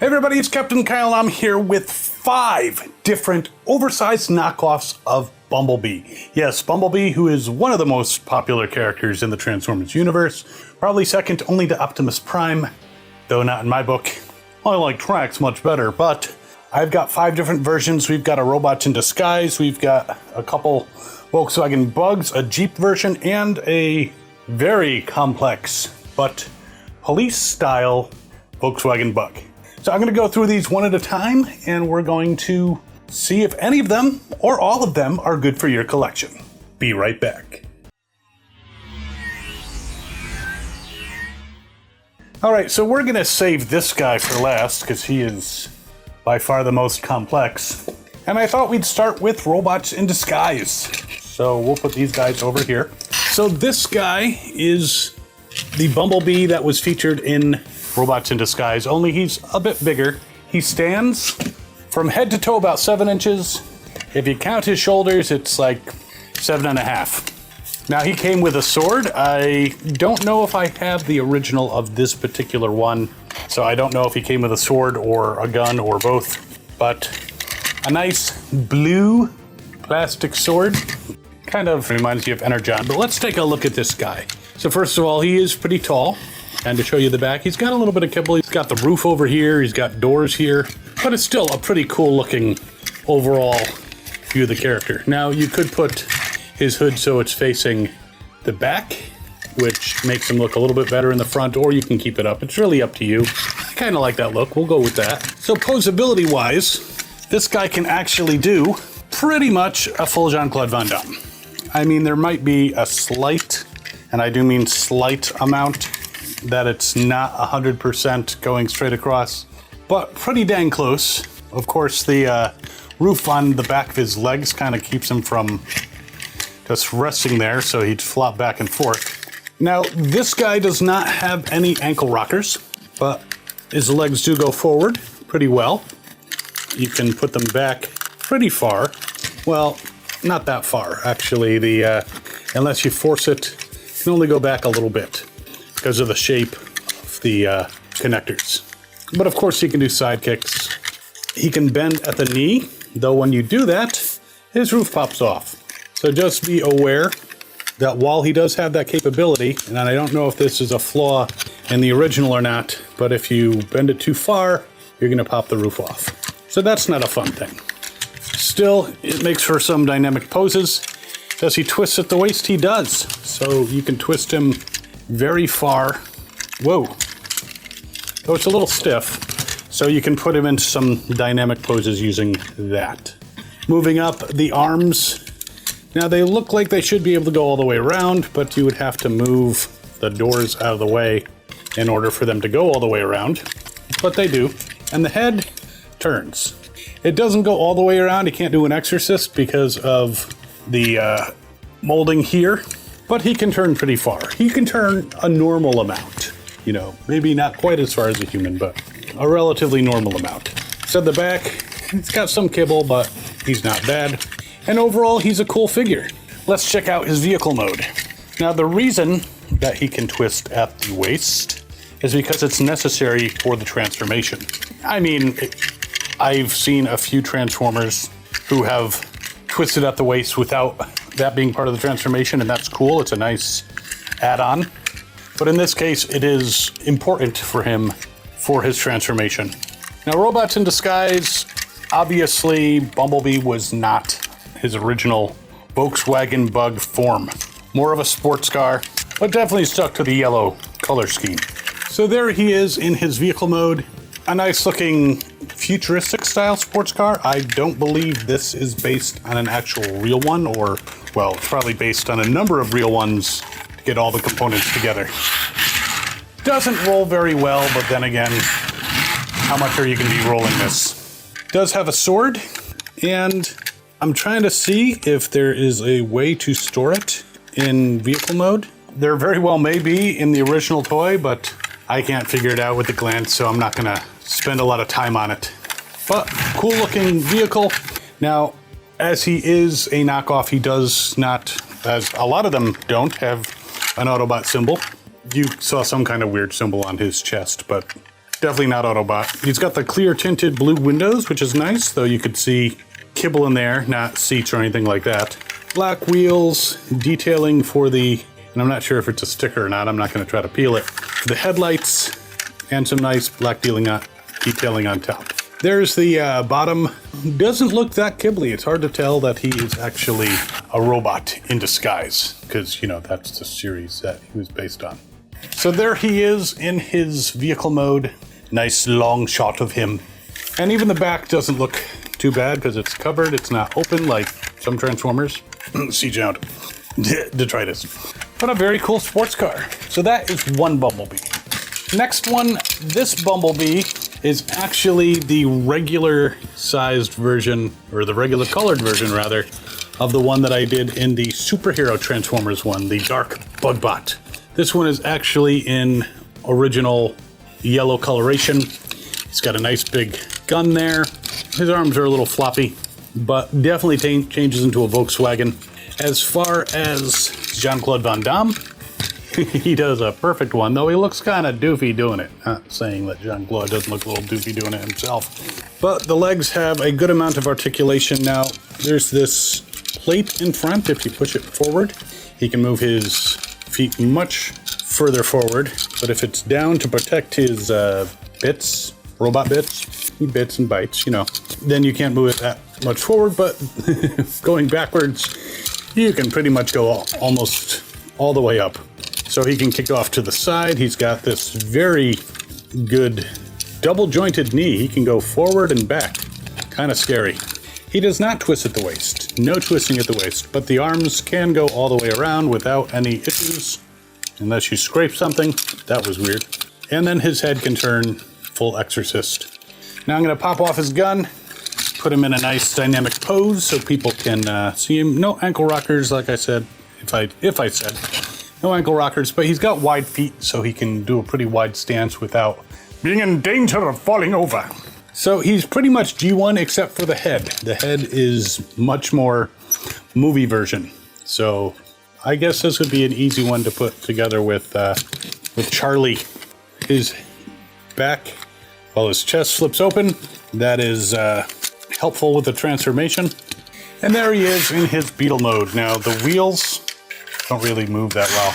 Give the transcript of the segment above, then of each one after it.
Hey everybody, it's Captain Kyle. I'm here with 5 different oversized knockoffs of Bumblebee. Yes, Bumblebee, who is one of the most popular characters in the Transformers universe, probably second only to Optimus Prime, though not in my book. I like Trax much better, but I've got 5 different versions. We've got a Robots in Disguise, we've got a couple Volkswagen Bugs, a Jeep version, and a very complex but police-style Volkswagen Bug. So I'm going to go through these one at a time, and we're going to see if any of them, or all of them, are good for your collection. Be right back. Alright, so we're going to save this guy for last, because he is by far the most complex. And I thought we'd start with Robots in Disguise. So we'll put these guys over here. So this guy is the Bumblebee that was featured in Robots in Disguise, only he's a bit bigger. He stands from head to toe about 7 inches. If you count his shoulders, it's like 7.5. Now he came with a sword. I don't know if I have the original of this particular one, so I don't know if he came with a sword or a gun or both, but a nice blue plastic sword. Kind of reminds you of Energon, but let's take a look at this guy. So first of all, he is pretty tall. And to show you the back, he's got a little bit of kibble. He's got the roof over here, he's got doors here, but it's still a pretty cool looking overall view of the character. Now you could put his hood so it's facing the back, which makes him look a little bit better in the front, or you can keep it up. It's really up to you. I kind of like that look, we'll go with that. So posability wise, this guy can actually do pretty much a full Jean-Claude Van Damme. I mean, there might be a slight, and I do mean slight amount, that it's not 100% going straight across, but pretty dang close. Of course, the roof on the back of his legs kind of keeps him from just resting there, so he'd flop back and forth. Now, this guy does not have any ankle rockers, but his legs do go forward pretty well. You can put them back pretty far. Well, not that far, actually. Unless you force it, you can only go back a little bit, because of the shape of the connectors. But of course he can do side kicks. He can bend at the knee, though when you do that, his roof pops off. So just be aware that while he does have that capability, and I don't know if this is a flaw in the original or not, but if you bend it too far, you're gonna pop the roof off. So that's not a fun thing. Still, it makes for some dynamic poses. Does he twist at the waist? He does. So you can twist him very far. Whoa. Oh, it's a little stiff, so you can put him into some dynamic poses using that. Moving up the arms. Now they look like they should be able to go all the way around, but you would have to move the doors out of the way in order for them to go all the way around, but they do. And the head turns. It doesn't go all the way around. You can't do an exorcist because of the molding here. But he can turn pretty far. He can turn a normal amount. You know, maybe not quite as far as a human, but a relatively normal amount. So the back, it's got some kibble, but he's not bad. And overall, he's a cool figure. Let's check out his vehicle mode. Now, the reason that he can twist at the waist is because it's necessary for the transformation. I mean, I've seen a few Transformers who have twisted at the waist without that being part of the transformation, and that's cool. It's a nice add-on. But in this case, it is important for him for his transformation. Now, Robots in Disguise, obviously, Bumblebee was not his original Volkswagen Bug form. More of a sports car, but definitely stuck to the yellow color scheme. So there he is in his vehicle mode. A nice looking futuristic style sports car. I don't believe this is based on an actual real one, or, well, it's probably based on a number of real ones to get all the components together. Doesn't roll very well, but then again, how much are you going to be rolling this? Does have a sword, and I'm trying to see if there is a way to store it in vehicle mode. There very well may be in the original toy, but I can't figure it out with a glance, so I'm not going to spend a lot of time on it. But cool looking vehicle. Now, as he is a knockoff, he does not, as a lot of them don't, have an Autobot symbol. You saw some kind of weird symbol on his chest, but definitely not Autobot. He's got the clear tinted blue windows, which is nice, though you could see kibble in there, not seats or anything like that. Black wheels, detailing for the, and I'm not sure if it's a sticker or not, I'm not going to try to peel it, the headlights, and some nice black detailing on top. There's the bottom. Doesn't look that kibbly. It's hard to tell that he is actually a robot in disguise, because, you know, that's the series that he was based on. So there he is in his vehicle mode. Nice long shot of him. And even the back doesn't look too bad because it's covered. It's not open like some Transformers. Siege out. Detritus. But a very cool sports car. So that is one Bumblebee. Next one, this Bumblebee is actually the regular sized version, or the regular colored version rather, of the one that I did in the superhero Transformers one, the Dark Bugbot. This one is actually in original yellow coloration. He's got a nice big gun there. His arms are a little floppy, but definitely changes into a Volkswagen. As far as Jean-Claude Van Damme, he does a perfect one, though he looks kind of doofy doing it. Not saying that Jean-Claude doesn't look a little doofy doing it himself. But the legs have a good amount of articulation. Now, there's this plate in front. If you push it forward, he can move his feet much further forward. But if it's down to protect his bits, robot bits, he bits and bites, you know, then you can't move it that much forward. But going backwards, you can pretty much go almost all the way up. So he can kick off to the side. He's got this very good double jointed knee. He can go forward and back. Kind of scary. He does not twist at the waist. No twisting at the waist, but the arms can go all the way around without any issues. Unless you scrape something. That was weird. And then his head can turn full exorcist. Now I'm going to pop off his gun, put him in a nice dynamic pose so people can see him. No ankle rockers, like I said, if I said. No ankle rockers, but he's got wide feet, so he can do a pretty wide stance without being in danger of falling over. So he's pretty much G1 except for the head. The head is much more movie version. So I guess this would be an easy one to put together with Charlie. His back, while his chest flips open, that is helpful with the transformation. And there he is in his Beetle mode. Now the wheels don't really move that well.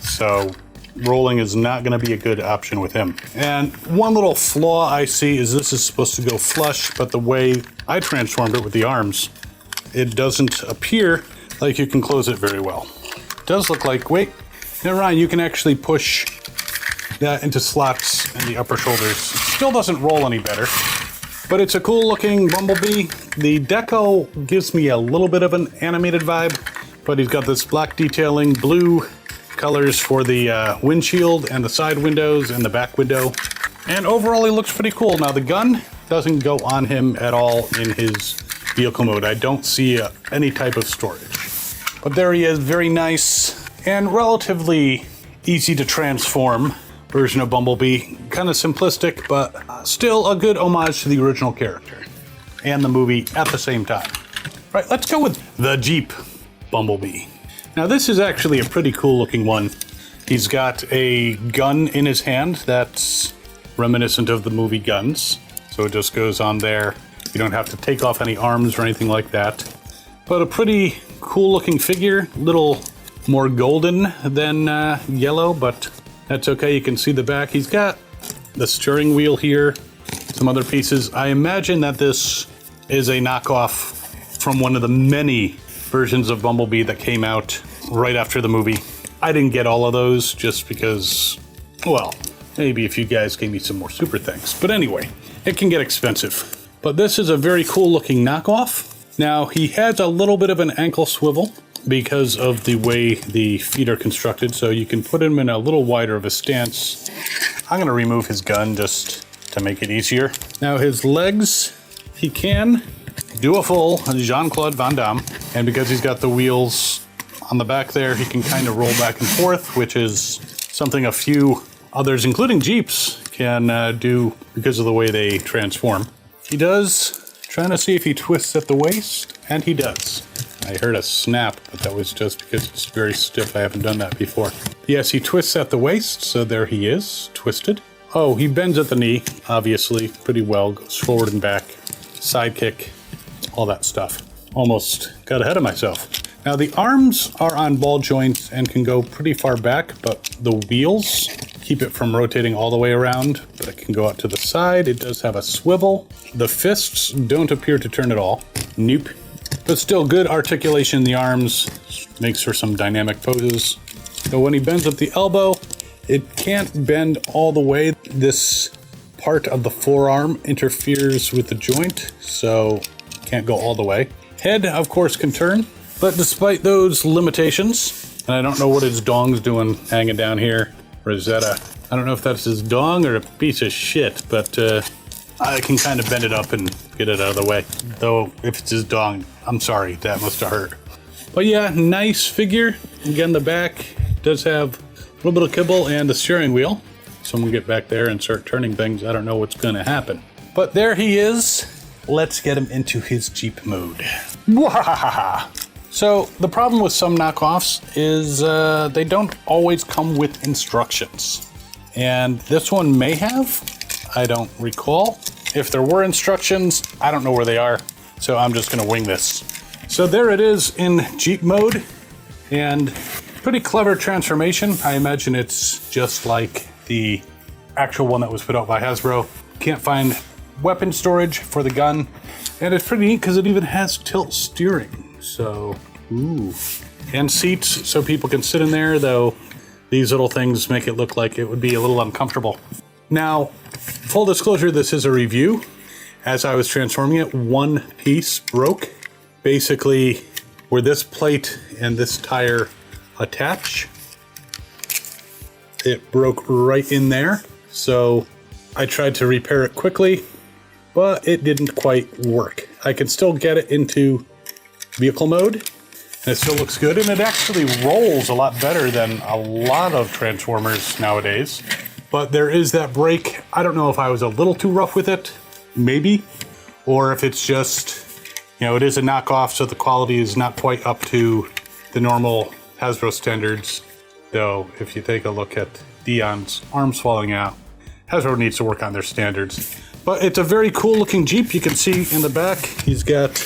So rolling is not going to be a good option with him. And one little flaw I see is this is supposed to go flush, but the way I transformed it with the arms, it doesn't appear like you can close it very well. It does look like, wait, never mind, you can actually push that into slots in the upper shoulders. Still doesn't roll any better. But it's a cool looking Bumblebee. The deco gives me a little bit of an animated vibe, but he's got this black detailing, blue colors for the windshield and the side windows and the back window. And overall he looks pretty cool. Now the gun doesn't go on him at all in his vehicle mode. I don't see any type of storage. But there he is, very nice and relatively easy to transform version of Bumblebee. Kind of simplistic, but still a good homage to the original character and the movie at the same time. Right, let's go with the Jeep Bumblebee. Now this is actually a pretty cool looking one. He's got a gun in his hand that's reminiscent of the movie Guns. So it just goes on there. You don't have to take off any arms or anything like that. But a pretty cool looking figure, little more golden than yellow, but that's okay. You can see the back. He's got the steering wheel here, some other pieces. I imagine that this is a knockoff from one of the many versions of Bumblebee that came out right after the movie. I didn't get all of those just because, well, maybe if you guys gave me some more super things. But anyway, it can get expensive. But this is a very cool looking knockoff. Now, he has a little bit of an ankle swivel because of the way the feet are constructed, so you can put him in a little wider of a stance. I'm going to remove his gun just to make it easier. Now his legs, he can do a full Jean-Claude Van Damme, and because he's got the wheels on the back there, he can kind of roll back and forth, which is something a few others, including Jeeps, can do because of the way they transform. He does, trying to see if he twists at the waist, and he does. I heard a snap, but that was just because it's very stiff. I haven't done that before. Yes, he twists at the waist, so there he is, twisted. Oh, he bends at the knee, obviously, pretty well. Goes forward and back, side kick, all that stuff. Almost got ahead of myself. Now the arms are on ball joints and can go pretty far back, but the wheels keep it from rotating all the way around, but it can go out to the side. It does have a swivel. The fists don't appear to turn at all. Nope. But still good articulation in the arms. Makes for some dynamic poses. So when he bends at the elbow, it can't bend all the way. This part of the forearm interferes with the joint, so can't go all the way. Head, of course, can turn, but despite those limitations, and I don't know what his dong's doing hanging down here, or is that I don't know if that's his dong or a piece of shit, but I can kind of bend it up and get it out of the way. Though, if it's his dong, I'm sorry, that must have hurt. But yeah, nice figure. Again, the back does have a little bit of kibble and a steering wheel. Someone get back there and start turning things. I don't know what's going to happen. But there he is. Let's get him into his Jeep mode. Wahahaha! So the problem with some knockoffs is they don't always come with instructions. And this one may have. I don't recall. If there were instructions, I don't know where they are. So I'm just going to wing this. So there it is in Jeep mode. And pretty clever transformation. I imagine it's just like the actual one that was put out by Hasbro. Can't find weapon storage for the gun. And it's pretty neat because it even has tilt steering. So, ooh. And seats so people can sit in there, though these little things make it look like it would be a little uncomfortable. Now, full disclosure, this is a review. As I was transforming it, one piece broke. Basically, where this plate and this tire attach, it broke right in there. So I tried to repair it quickly, but it didn't quite work. I can still get it into vehicle mode, and it still looks good, and it actually rolls a lot better than a lot of Transformers nowadays. But there is that break. I don't know if I was a little too rough with it, maybe, or if it's just, you know, it is a knockoff, so the quality is not quite up to the normal Hasbro standards. Though, if you take a look at Dion's arms falling out, Hasbro needs to work on their standards. But it's a very cool looking Jeep. You can see in the back, he's got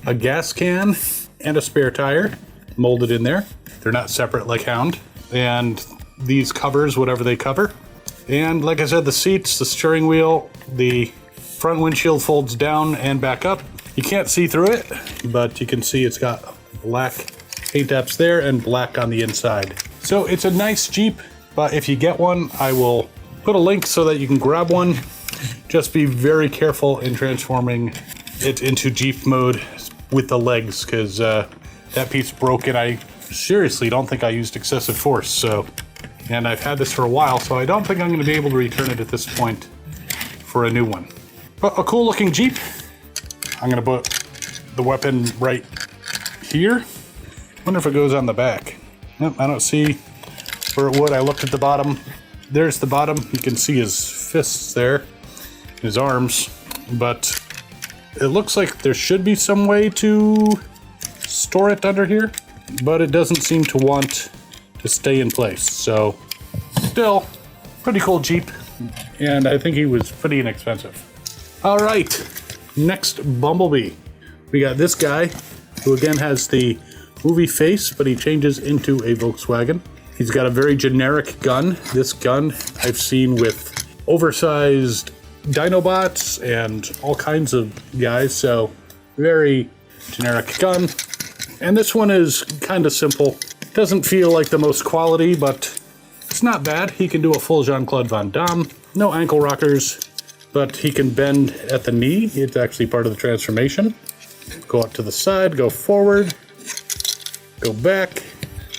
a gas can and a spare tire molded in there. They're not separate like Hound. And these covers, whatever they cover. And like I said, the seats, the steering wheel, the front windshield folds down and back up. You can't see through it, but you can see it's got black paint apps there and black on the inside. So it's a nice Jeep, but if you get one, I will put a link so that you can grab one. Just be very careful in transforming it into Jeep mode with the legs, because that piece broke and I seriously don't think I used excessive force. So, and I've had this for a while, so I don't think I'm going to be able to return it at this point for a new one. But a cool looking Jeep. I'm going to put the weapon right here. Wonder if it goes on the back. Nope, I don't see where it would. I looked at the bottom. There's the bottom. You can see his fists there, his arms, but it looks like there should be some way to store it under here, but it doesn't seem to want to stay in place. So still pretty cool Jeep, and I think he was pretty inexpensive. All right, next Bumblebee. We got this guy who again has the movie face, but he changes into a Volkswagen. He's got a very generic gun. This gun I've seen with oversized Dinobots and all kinds of guys, so very generic gun. And this one is kind of simple. Doesn't feel like the most quality, but it's not bad. He can do a full Jean-Claude Van Damme. No ankle rockers, but he can bend at the knee. It's actually part of the transformation. Go up to the side, go forward, go back.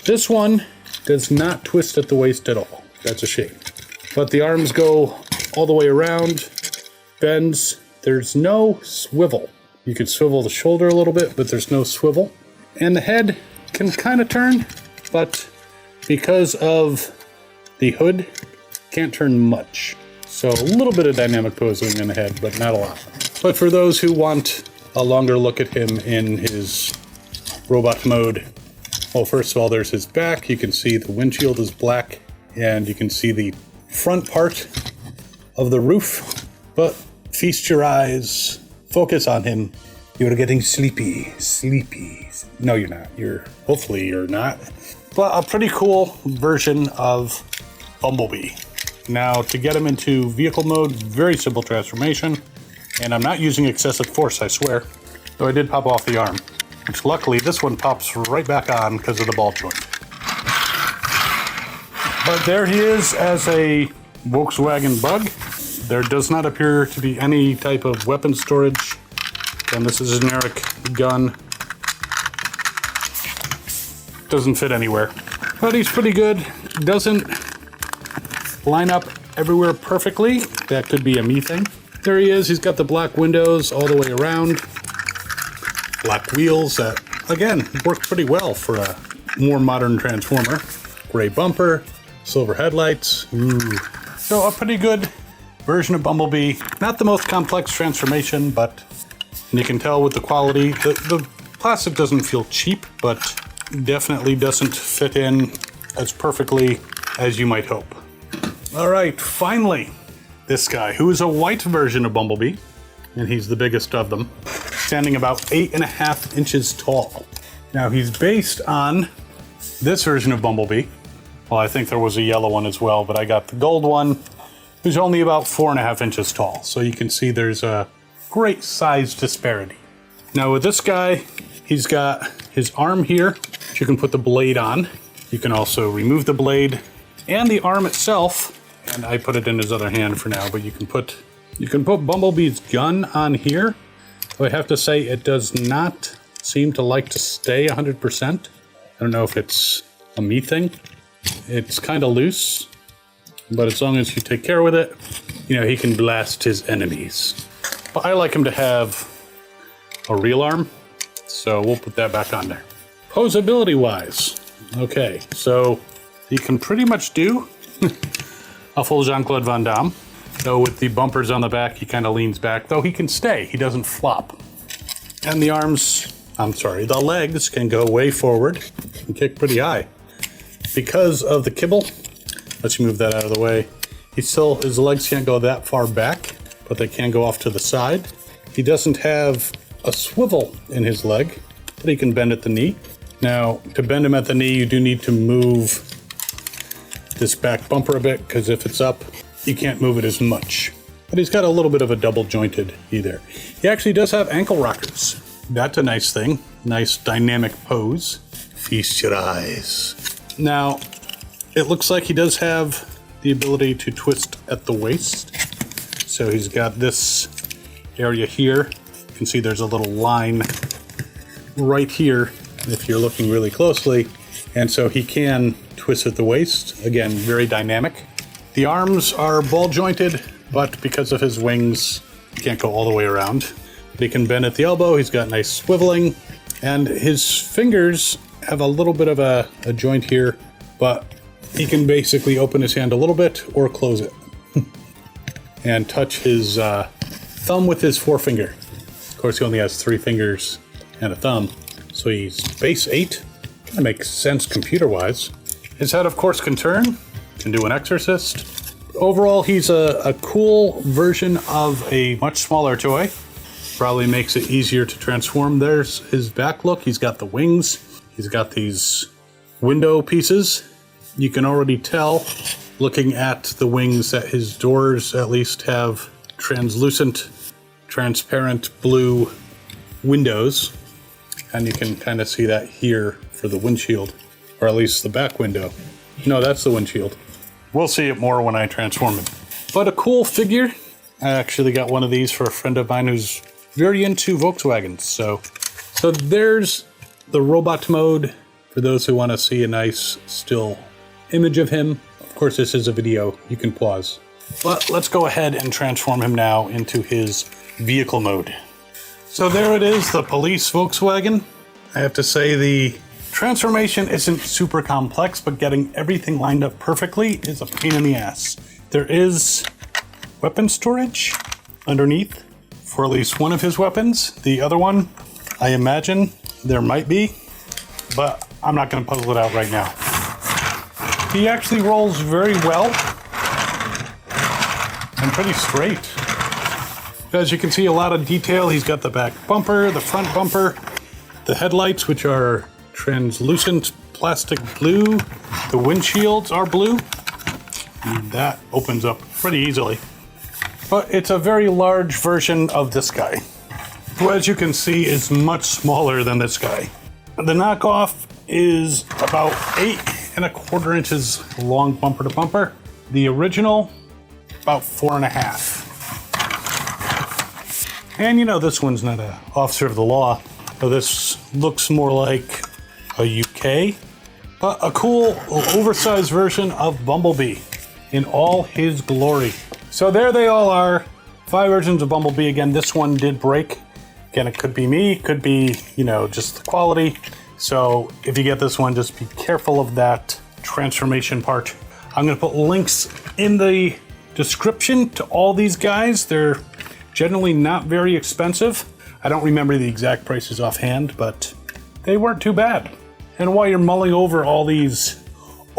This one does not twist at the waist at all. That's a shame. But the arms go all the way around, bends. There's no swivel. You could swivel the shoulder a little bit, but there's no swivel. And the head can kind of turn, but because of the hood, can't turn much. So a little bit of dynamic posing in the head, but not a lot. But for those who want a longer look at him in his robot mode. Well, first of all, there's his back. You can see the windshield is black, and you can see the front part of the roof. But feast your eyes, focus on him. You're getting sleepy. No, you're not. Hopefully you're not. But a pretty cool version of Bumblebee. Now, to get him into vehicle mode, very simple transformation. And I'm not using excessive force, I swear. Though I did pop off the arm. Which luckily, this one pops right back on because of the ball joint. But there he is as a Volkswagen Bug. There does not appear to be any type of weapon storage. And this is a generic gun. Doesn't fit anywhere. But he's pretty good. Doesn't line up everywhere perfectly. That could be a me thing. There he is. He's got the black windows all the way around. Black wheels that, again, work pretty well for a more modern Transformer. Gray bumper, silver headlights. Ooh. So a pretty good version of Bumblebee. Not the most complex transformation, but you can tell with the quality. The plastic doesn't feel cheap, but definitely doesn't fit in as perfectly as you might hope. All right, finally, this guy, who is a white version of Bumblebee, and he's the biggest of them, standing about 8.5 inches tall. Now, he's based on this version of Bumblebee. Well, I think there was a yellow one as well, but I got the gold one, who's only about 4.5 inches tall. So you can see there's a great size disparity. Now, with this guy, he's got his arm here, which you can put the blade on. You can also remove the blade and the arm itself. And I put it in his other hand for now, but you can put Bumblebee's gun on here. I have to say it does not seem to like to stay 100%. I don't know if it's a me thing. It's kind of loose, but as long as you take care with it, you know, he can blast his enemies. But I like him to have a real arm, so we'll put that back on there. Posability wise, okay, so he can pretty much do a full Jean-Claude Van Damme. Though with the bumpers on the back, he kind of leans back, though he can stay, he doesn't flop. And the the legs can go way forward and kick pretty high. Because of the kibble, let's move that out of the way. His legs can't go that far back, but they can go off to the side. He doesn't have a swivel in his leg, but he can bend at the knee. Now, to bend him at the knee, you do need to move this back bumper a bit, because if it's up, you can't move it as much. But he's got a little bit of a double jointed either. He actually does have ankle rockers. That's a nice thing. Nice dynamic pose. Feast your eyes. Now, it looks like he does have the ability to twist at the waist. So he's got this area here. You can see there's a little line right here if you're looking really closely. And so he can twist at the waist. Again, very dynamic. The arms are ball jointed, but because of his wings, he can't go all the way around. But he can bend at the elbow. He's got nice swiveling, and his fingers have a little bit of a joint here, but he can basically open his hand a little bit or close it and touch his thumb with his forefinger. Of course, he only has 3 fingers and a thumb, so he's base 8. That makes sense computer-wise. His head, of course, can turn. Can do an exorcist. Overall, he's a cool version of a much smaller toy. Probably makes it easier to transform. There's his back look. He's got the wings. He's got these window pieces. You can already tell, looking at the wings, that his doors at least have translucent, transparent blue windows. And you can kind of see that here for the windshield, or at least the back window. No, that's the windshield. We'll see it more when I transform it. But a cool figure. I actually got one of these for a friend of mine who's very into Volkswagens. So there's the robot mode for those who want to see a nice still image of him. Of course, this is a video. You can pause. But let's go ahead and transform him now into his vehicle mode. So there it is, the police Volkswagen. I have to say the transformation isn't super complex, but getting everything lined up perfectly is a pain in the ass. There is weapon storage underneath for at least one of his weapons. The other one, I imagine there might be. but I'm not going to puzzle it out right now. He actually rolls very well and pretty straight. As you can see, a lot of detail. He's got the back bumper, the front bumper, the headlights, which are translucent plastic blue. The windshields are blue. And that opens up pretty easily. But it's a very large version of this guy, who, as you can see, is much smaller than this guy. The knockoff is about 8¼ inches long bumper to bumper. The original, about 4½. And you know, this one's not an officer of the law. So this looks more like a UK, but a cool oversized version of Bumblebee in all his glory. So there they all are. 5 versions of Bumblebee. Again, this one did break. Again, it could be me, could be, you know, just the quality. So if you get this one, just be careful of that transformation part. I'm gonna put links in the description to all these guys. They're generally not very expensive. I don't remember the exact prices offhand, but they weren't too bad. And while you're mulling over all these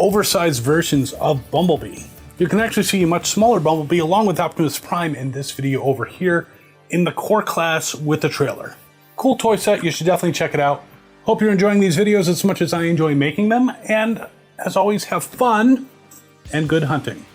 oversized versions of Bumblebee, you can actually see a much smaller Bumblebee along with Optimus Prime in this video over here in the core class with the trailer. Cool toy set, you should definitely check it out. Hope you're enjoying these videos as much as I enjoy making them, and as always, have fun and good hunting.